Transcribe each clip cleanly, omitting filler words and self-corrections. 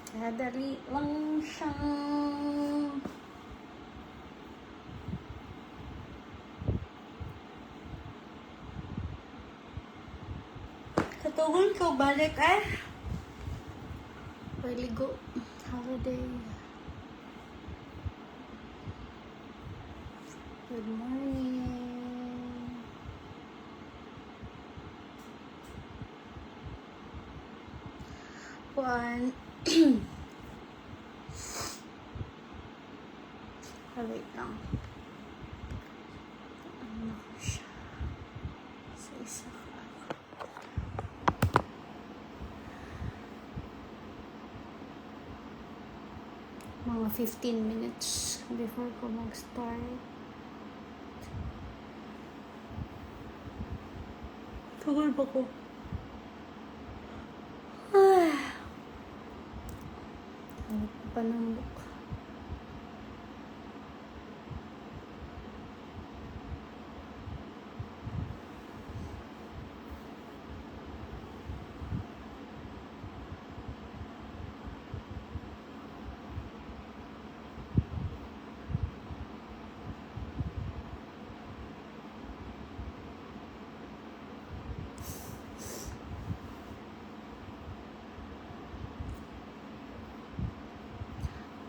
Madali lang siyang katugon ko balik Paligo holiday. Good morning. One. Wait lang. Ano ko siya? Sa isa ka. Mga 15 minutes before ko mag-start. Tugal ba ko? Ano pa ng book?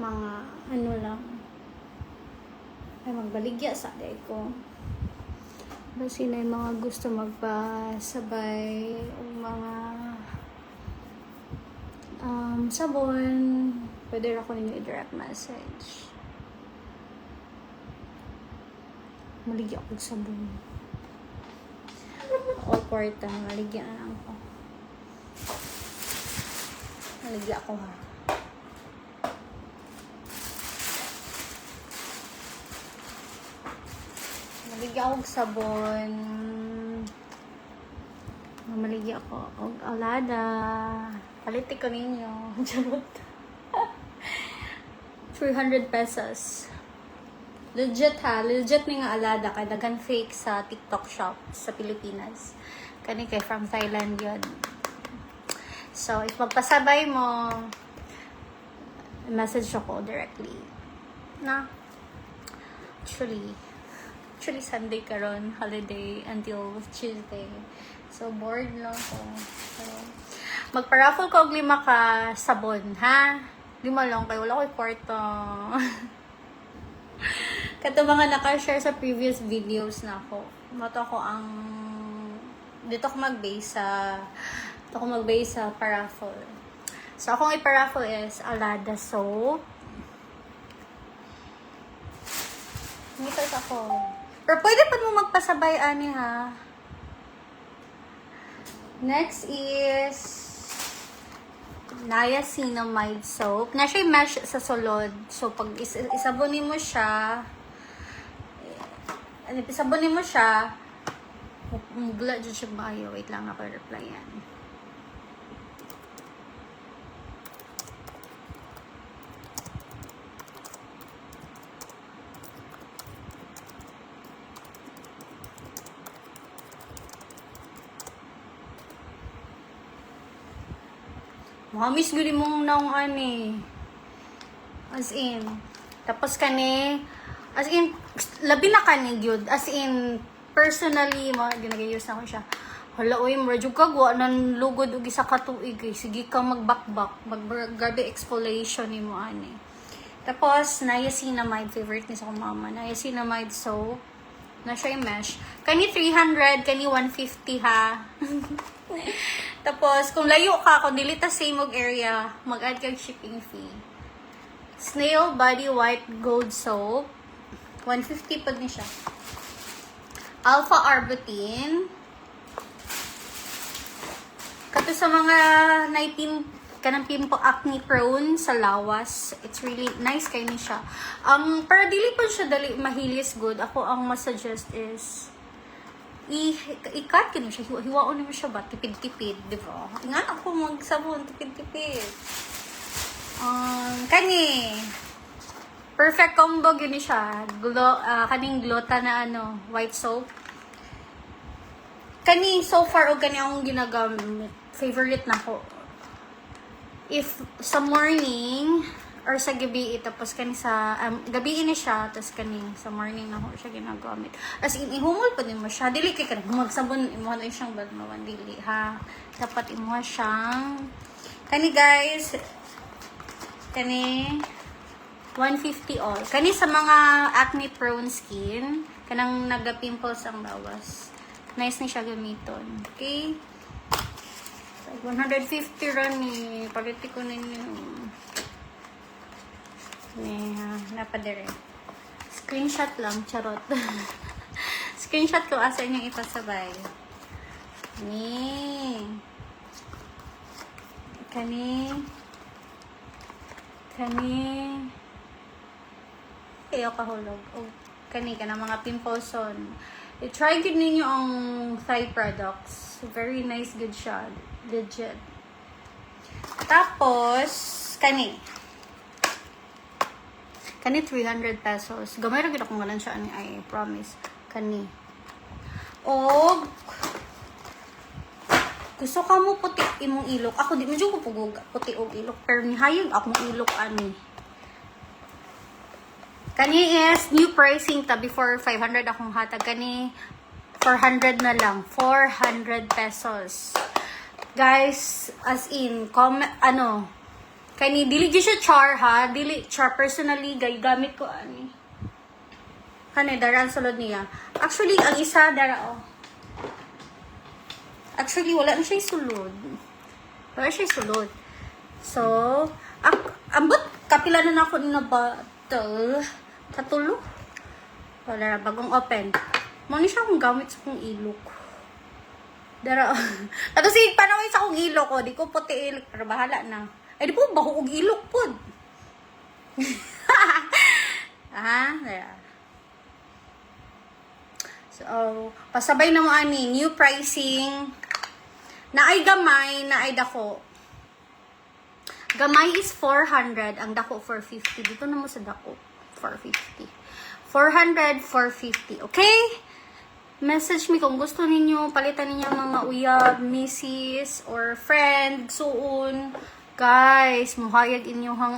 Mga ano lang ay magbaligya sa day ko basi na yung mga gusto magpasabay o mga sabon, pwede ako ninyo i-direct message. Maligya ako sabon o kwarta, maligya na lang ako, maligya ako ha. Maligya ako sabon. Maligya ako og alada. Paliti ko ninyo. Charot. 300 pesos. Legit ha. Legit ni nga alada. Kaya dagan fake sa TikTok shop sa Pilipinas. Kani kay from Thailand yun. So, if magpasabay mo, message ako directly. Na? Actually, Sunday karon, holiday until Tuesday. So, bored lang ko. So, magpa-raffle ko og 5 ka sabon, ha? 5 lang, kaya wala ko kwarto. Kato mga naka-share sa previous videos na ako. Dito ako mag-base sa pa-raffle. So, akong ipa-raffle is Alada soap. Ngitas ako. Pero pwede pa mo magpasabay, ani ha. Next is Niacinamide soap. Na siya mesh sa sulod. So, pag isabunin mo siya, mugla dyan siya maayo. Wait lang ako reply yan. Mamis guli mong naong ani. As in. Tapos as in, labi na kani gyud. As in, personally, ginagayos na ko siya. Hala, uy, maradyo ka, gwa ng lugod og isa ka tuig. Sige kang magbakbak. Mag-grabe exfoliation ni mo ani. Tapos, niacinamide, favorite ni sa kong mama. Niacinamide soap. Na siya yung mesh. Kani 300, kani 150 ha. Tapos, kung layo ka, kung dili ta same og area, mag-add kag shipping fee. Snail Body White Gold Soap. 150 pag ni siya. Alpha Arbutin. Kato sa mga kanang pimple acne prone sa lawas. It's really nice kay ni siya. Para dili pa siya dali mahilis good. Ako ang masuggest is i-cut ko na siya. Hiwaon mo siya ba? Tipid-tipid, di ba? Nga ako magsabon, tipid-tipid. Kani. Perfect combo yun siya. Kaning glota na white soap. Kani, so far, o kani akong ginagamit. Favorite na ko. if sa morning or sa gabi, tapos kani sa gabi ini siya, tapos kani sa morning na ho siya ginagamit. As in, ihumol pa din mo siya. Dili kay kanang magsabon imo na siyang badmawan dili ha. Dapat imo siyang kani guys, kani 150 all. Kani sa mga acne prone skin, kanang naga-pimples ang lawas. Nice ni siya gamiton. Okay? 150 ron ni paliti ko ninyo ni napadere screenshot lang charot screenshot ko asa inyong ipasabay ni kani ayaw kahulog o kani ka na mga pimples on i-try good ninyo ang Thai products very nice good siya legit. Tapos, kani 300 pesos. Gamay ra gid akong ganan siya ani, I promise. Kani. Og gusto ka mo puti imong ilok. Ako di medyo ko pugog puti og ilok, pero nihayag akong ilok ani. Kani is new pricing ta before 500 akong hatag kani 400 na lang. 400 pesos. Guys, as in, kani dili gyud siya char ha, dili char personally gamit ko ani. Kani daran sulod niya. Actually, ang isa dara Actually, wala na siya sulod. Wala siya sulod. So, ambot kapila na nako na bottle. Katulo. Wala bagong open. Mo ni siya kung gamit sa kong ilok. Dara. Tapos panaway sa akong ilok ko, di ko puti ilok, pero bahala na. Ay di po baho og ilok pod. Dara. So, pasabay na mo ani, new pricing. Naay gamay, naay dako. Gamay is 400, ang dako 450. Dito na mo sa dako 450. 400, 450. Okay? Message me kung gusto ninyo, palitan ninyo mga uyab, misis, or friend, suon. Guys, muhayag inyo hang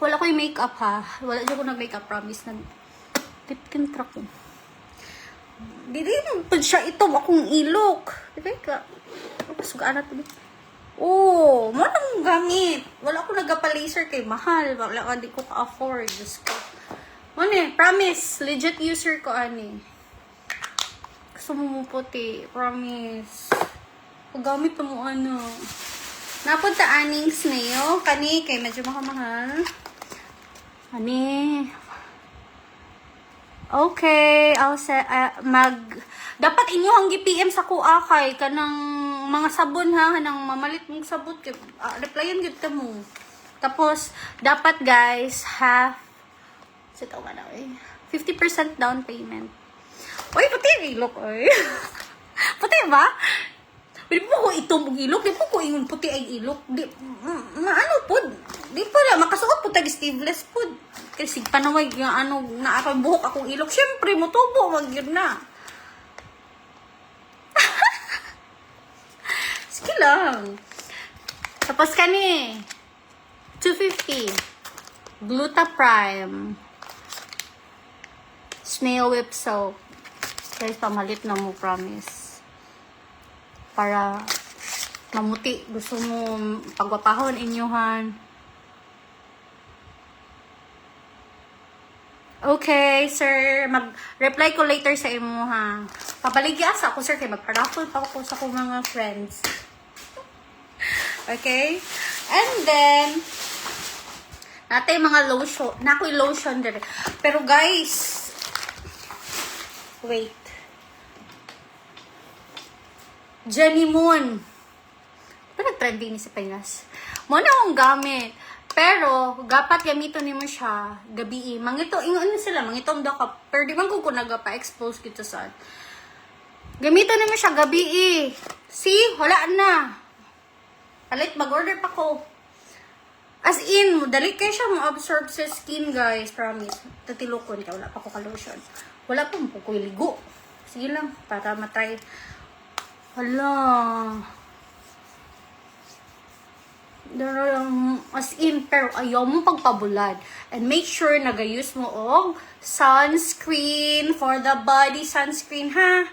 wala ko yung makeup ha. Wala dyan ko nag-makeup, promise. Tipkin truck ko. Dili naman pa siya ito, akong ilok. Diba ka? Pasugaan na ito. Oh, manang gamit. Wala ko nagpa-laser kay mahal. Wala ka, di ko ka-afford. Diyos ko. Promise. Legit user ko, Gusto mo puti. Promise. Paggamit mo Napunta aning snail. Kani, kay medyo makamahal. Okay. I'll say, dapat inyo ang gi-PM sa kuha kay kanang mga sabon ha. Kanang mamalit mong sabot. Replyan gud ka mo. Tapos, dapat guys, 50% down payment. Uy, puti ang ilok, oy. Puti ba? Di po ko itong ilok, di po ko ingon puti ang ilok. Di, po? Di po na, makasuot po tag sleeveless po. Kasi panawag yung naakabuhok akong ilok. Siyempre, mutubo, wag yun na. Sige lang. Tapos kani, 250. Gluta Prime. Snail Whip Soap. Guys, pamalit na mo, promise. Para mamuti. Gusto mo pagwapahon inyuhan. Okay, sir. Mag-reply ko later sa imo, ha. Pabaligya ako, sir, kay mag-raffle pa ako sa akong mga friends. Okay? And then, natin mga lotion. Nako'y lotion dire. Pero guys, wait. Jenny Moon. Pero nag-trending ni sa Pinas. Muna akong gamit. Pero, dapat gamiton nimo siya gabi. Mangito, ingon sila, mangitong daw ka. Pero di man ko nagpa-expose kita sa. Gamiton nimo siya gabi. See, wala na. Palit, mag-order pa ko. As in, dali kayo siya ma-absorb sa skin, guys. Promise. Tatilokon ka, wala pa ko ka-lotion. Wala pa mo ko ligo. Sige lang, para matry. Hala. As in, pero ayaw mo pagpabulad. And make sure nagayus mo og sunscreen for the body sunscreen, ha?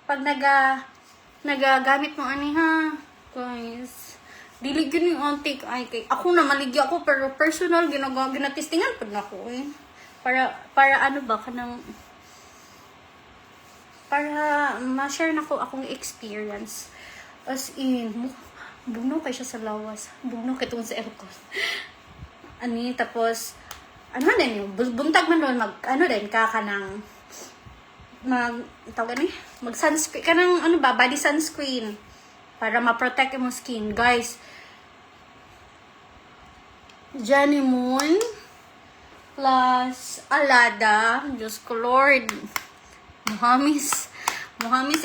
Pag nagagamit mo ani, ha? Guys, dili yun yung antik. Ay, kay ako na maligya ako, pero personal, ginatistingan pa na ako, eh. Para ano ba, para ma-share na ko akong experience. As in, bugno kay siya sa lawas. Bugno kay tungkol sa aircon. Tapos, ano din yun, buntag man doon, din, mag sunscreen, body sunscreen, para ma-protect yung skin. Guys, Jenny Moon plus Alada, Diyos ko Lord, Muhamis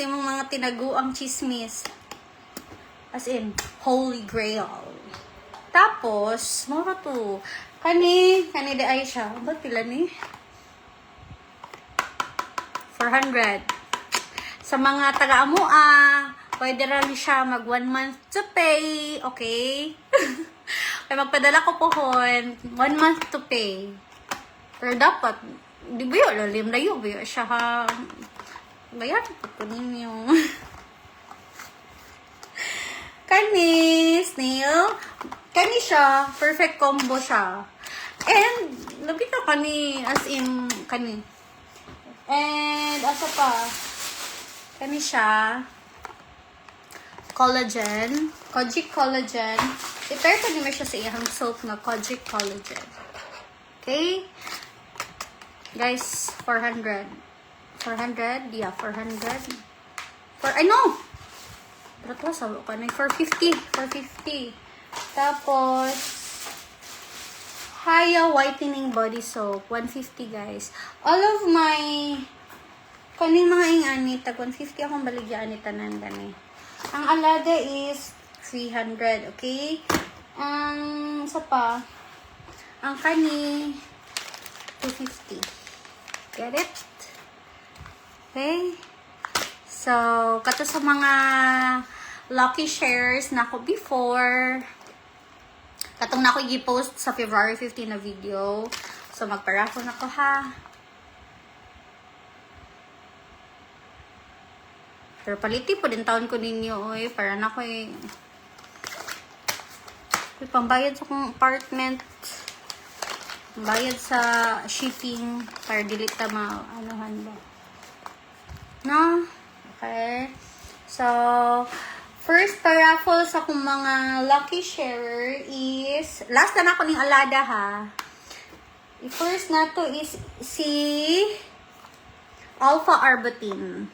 imong mga tinaguang chismis. As in, Holy Grail. Tapos, mura to. Kani di ay siya. Ba't pila ni? 400. Sa mga taga-amua, pwede rin siya mag 1 month to pay. Okay? Kaya magpadala ko pohon, 1 month to pay. Pero dapat, di ba yun? Lalim na yun. Ba siya ha? Bayan po ninyo. Kani, snail. Kani siya. Perfect combo siya. And, labi na kani. As in, kani. And, asa pa. Kani siya. Collagen. Kojic Collagen. I-pair ko naman siya sa iyang soap na Kojic Collagen. Okay? Guys, 400. 400? Yeah, 400. I know! Pero ito, salo ka na. 450. 450. Tapos, Haya Whitening Body Soap. 150, guys. All of my kaning mga ingani, tag 150 akong baligyan ni tanan gani. Ang Alada is 300, okay? Sa pa, ang kani, 250. Get it? Okay? So, kato sa mga lucky shares na ako before. Katong na ako i-post sa February 15 na video. So, magparafo na ko, ha? Pero paliti po din taon ko ninyo, oy. Para na ko pambayad sa kong apartment. Bayad sa shipping. Para dili ta anuhan ba. No? Okay. So, first paraffle sa kong mga lucky sharer is, last na ako ning Alada, ha. First na to is si Alpha Arbutin.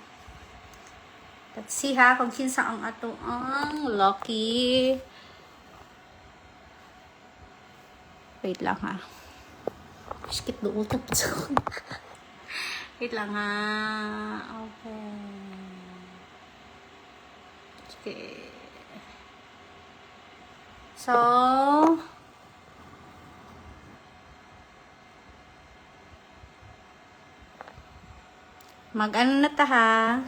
Let's see, ha, kung kinsa ang ato ang lucky. Wait lang, ha. Skip do utap. Wait lang, ha. Okay. So, mag-ano na ta, ha?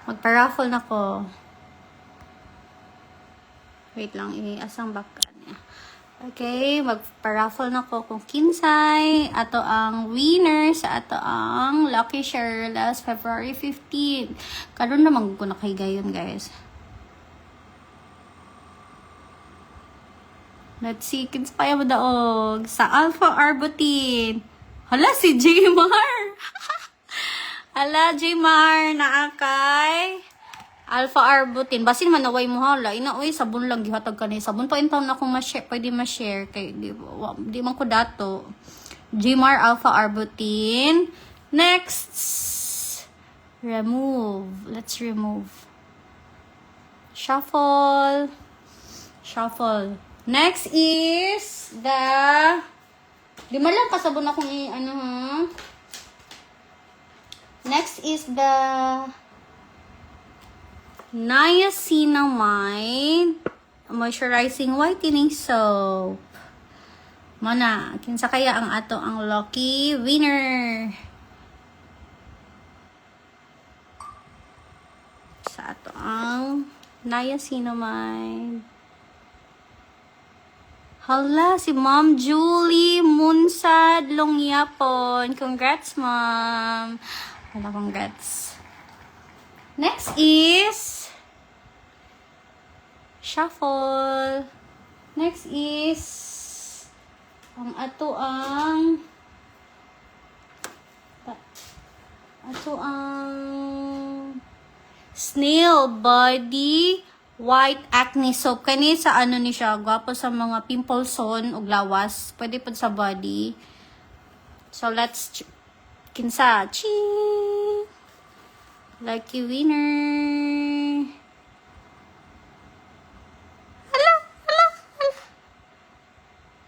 Magpa-raffle na ko. Wait lang, asang baka niya. Okay, magpa-raffle na ko kung kinsay. Ato ang winner sa ato ang lucky share last February 15. Karon naman ko nakahigayon, guys. Let's see, kinsay mo daog sa Alpha Arbutin. Hala, si Jmar. Hala, Jmar, naakay Alpha Arbutin. Basin man naway mo, hala. Inaoy, sabon lang gihatag ka na. Sabon pa intaw na akong pwede ma-share. Kay, di man ko dato. Jmar Alpha Arbutin. Next. Remove. Let's remove. Shuffle. Shuffle. Next is the, di man lang kasabon akong Next is the Niacinamide Moisturizing Whitening Soap. Mana, kinsa kaya ang ato ang lucky winner sa ato Niacinamide. Hala, si Ma'am Julie Munsad Longyapon. Congrats, Ma'am. Hala, congrats. Next is shuffle. Next is ang ato ang Snail Body White Acne Soap. Kani sa ano ni siya, gwapo sa mga pimples son ug lawas. Pwede pod sa body. So let's kinsa. Ching! Lucky winner. Hello.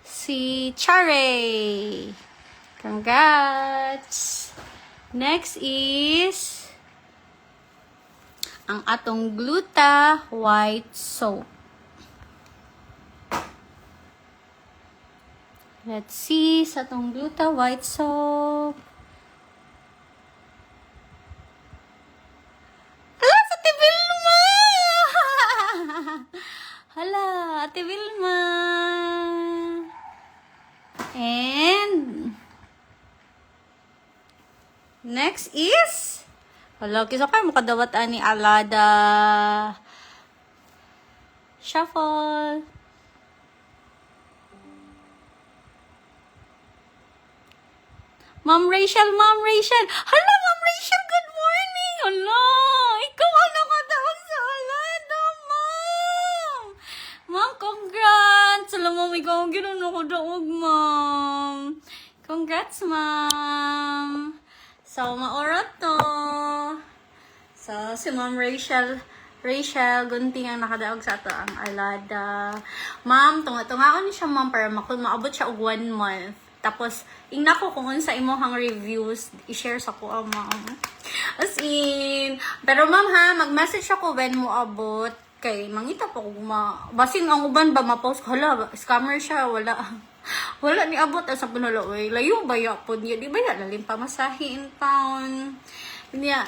Si Chare. Congrats. Next is ang atong Gluta White Soap. Let's see sa atong Gluta White Soap. Hala, sa Ate Vilma! Hala, Ate Vilma! And next is hala, kisa kayo makadawat ani Alada. Shuffle. Ma'am Rachel. Hala, Ma'am Rachel, good morning. Hala, ikaw ang nakatawag sa Alada, Ma'am. Ma'am, congrats. Alam mo, ikaw ang ginano ko daog, Ma'am. Congrats, Ma'am. So, maorat to. So, si Ma'am Rachel, gunting ang nakadaog sa ato ang Alada. Ma'am, tunga-tungaon siya, Ma'am, para maabot siya og 1 month. Tapos, ingna ko kung sa imuhang reviews, i-share sa ko, Ma'am. As in, pero Ma'am ha, mag-message ako when mo abot. Kay, mangita po kung basin ang uban ba, ma-post ko, hala, scammer siya, wala ni abot sa punalo, layo ba yapon niya, di ba yan, lalim pa masahe in town. Niya,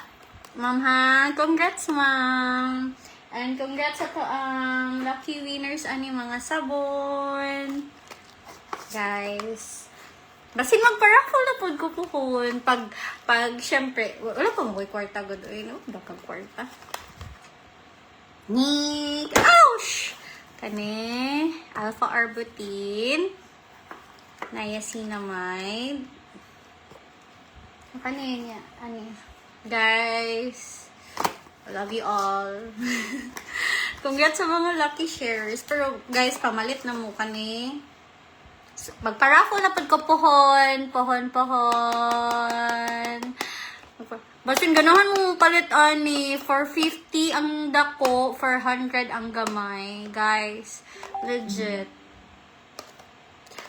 Ma'am ha, congrats, Ma'am. And congrats sa to ang lucky winners ani mga sabon. Guys, basin magpa-raffle na pod ko puhon. Pag syempre, wala pa mo ko'y kwarta god. No? Dakag kwarta. Nick! Ouch! Kani, Alpha Arbutin. Niacinamide. Kani niya, guys, I love you all. Congrats sa mga lucky shares. Pero guys, pamalit na mo kani. Magpa-raffle na pod ko pohon. Basin ganahan mo palit ani 450 ang dako, 400 ang gamay, guys. Legit.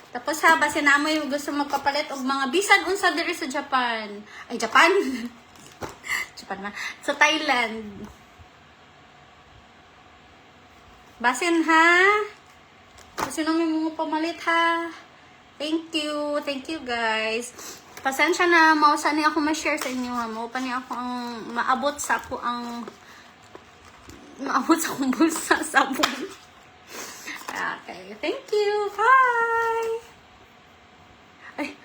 Tapos ha, basin na mo yung gusto magpapalit og mga bisan unsa diri sa Japan. Ay, Japan. Japan na. Sa Thailand. Basin ha. Basin na mo pamalit ha. Thank you guys. Pasensya na, mausa ni ako ma-share sa inyo ha. Maupa ni ako ang maabot sa akong bulsa sabon. Okay, thank you. Bye. Ay,